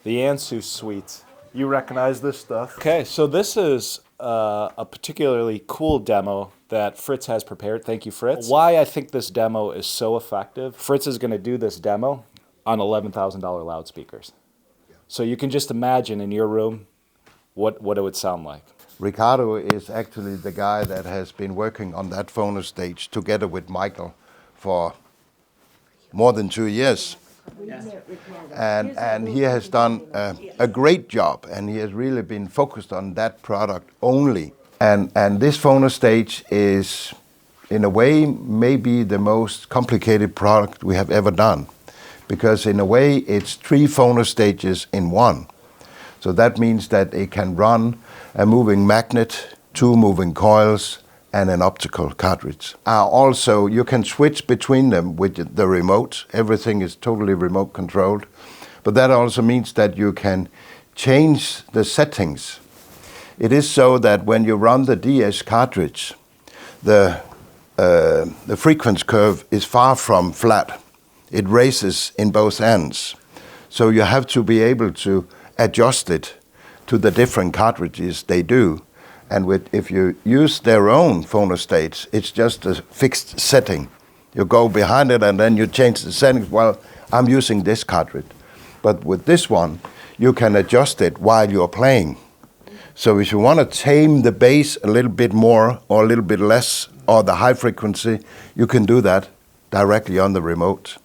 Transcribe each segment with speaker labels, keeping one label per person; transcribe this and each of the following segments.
Speaker 1: The 𝐟𝐨𝐫𝐞 suite. You recognize this stuff? Okay, so this is a particularly cool demo that Fritz has prepared. Thank you, Fritz. Why I think this demo is so effective, Fritz is going to do this demo on $11,000 loudspeakers. So you can just imagine in your room what it would sound like.
Speaker 2: Ricardo is actually the guy that has been working on that Phonostage together with Michael for more than 2 years. And he has done a great job, and he has really been focused on that product only. And this Phonostage is, in a way, maybe the most complicated product we have ever done, because in a way it's 3 Phonostages in one. So that means that it can run a moving magnet, 2 moving coils, and an optical cartridge. Also, you can switch between them with the remote. Everything is totally remote controlled. But that also means that you can change the settings. It is so that when you run the DS cartridge, the frequency curve is far from flat. It raises in both ends. So you have to be able to adjust it to the different cartridges they do. And if you use their own Phonostage, it's just a fixed setting. You go behind it and then you change the settings. Well, I'm using this cartridge. But with this one, you can adjust it while you're playing. So if you want to tame the bass a little bit more or a little bit less, or the high frequency, you can do that directly on the remote.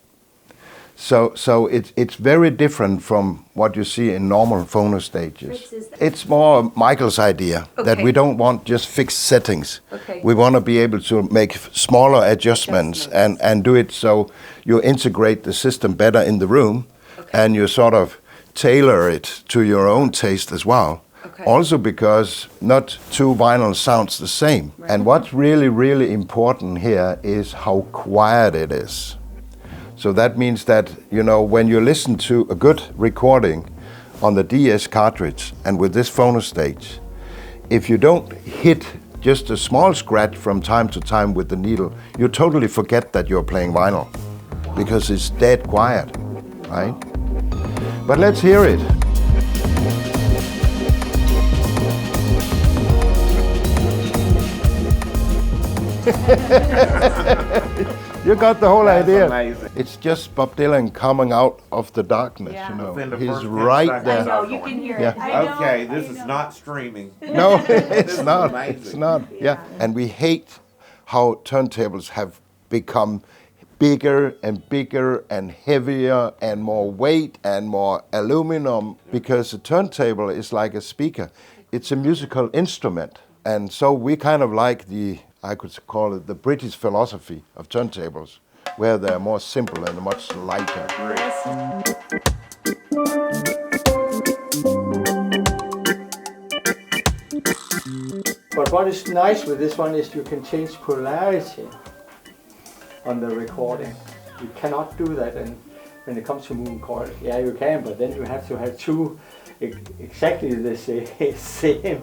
Speaker 2: So it's very different from what you see in normal Phonostages. It's more Michael's idea that we don't want just fixed settings. We want to be able to make smaller adjustments and do it so you integrate the system better in the room, and you sort of tailor it to your own taste as well. Also because not 2 vinyls sounds the same. And what's really, really important here is how quiet it is. So that means that, you know, when you listen to a good recording on the DS cartridge and with this Phonostage, if you don't hit just a small scratch from time to time with the needle, you totally forget that you're playing vinyl because it's dead quiet, right? But let's hear it. You got the whole idea. Amazing. It's just Bob Dylan coming out of the darkness, you know. He's right there.
Speaker 3: I know, you can hear it.
Speaker 4: Okay, this is not streaming.
Speaker 2: No, it's not. It's not. Yeah. And we hate how turntables have become bigger and heavier and more weight and more aluminum, because a turntable is like a speaker. It's a musical instrument. And so we kind of like I could call it the British philosophy of turntables, where they're more simple and much lighter.
Speaker 5: But what is nice with this one is you can change polarity on the recording. You cannot do that when it comes to moving coils. Yeah, you can, but then you have to have 2 exactly the same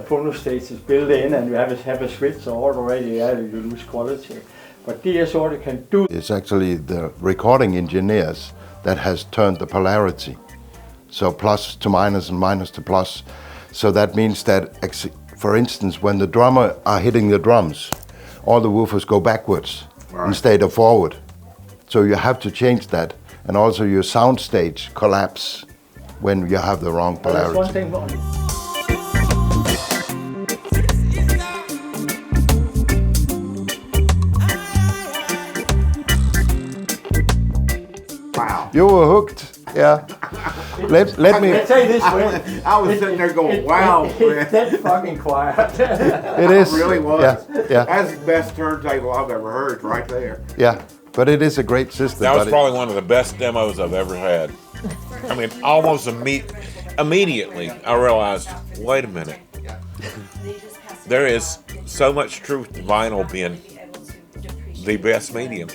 Speaker 5: Phonostages built in, and you have a switch already, you lose quality. But DS Audio can do.
Speaker 2: It's actually the recording engineers that has turned the polarity. So plus to minus and minus to plus. So that means that, for instance, when the drummer are hitting the drums, all the woofers go backwards instead of forward. So you have to change that. And also your sound stage collapse when you have the wrong polarity.
Speaker 5: That's one thing.
Speaker 4: Wow.
Speaker 2: You were hooked, yeah. Let me.
Speaker 5: Let's say this way.
Speaker 4: I was sitting there going, wow.
Speaker 5: It's that fucking quiet.
Speaker 2: It is.
Speaker 4: It really was.
Speaker 2: Yeah.
Speaker 4: That's the best turntable I've ever heard, right there.
Speaker 2: Yeah, but it is a great system.
Speaker 6: That was probably one of the best demos I've ever had. I mean, almost immediately I realized, wait a minute. There is so much truth to vinyl being the best medium.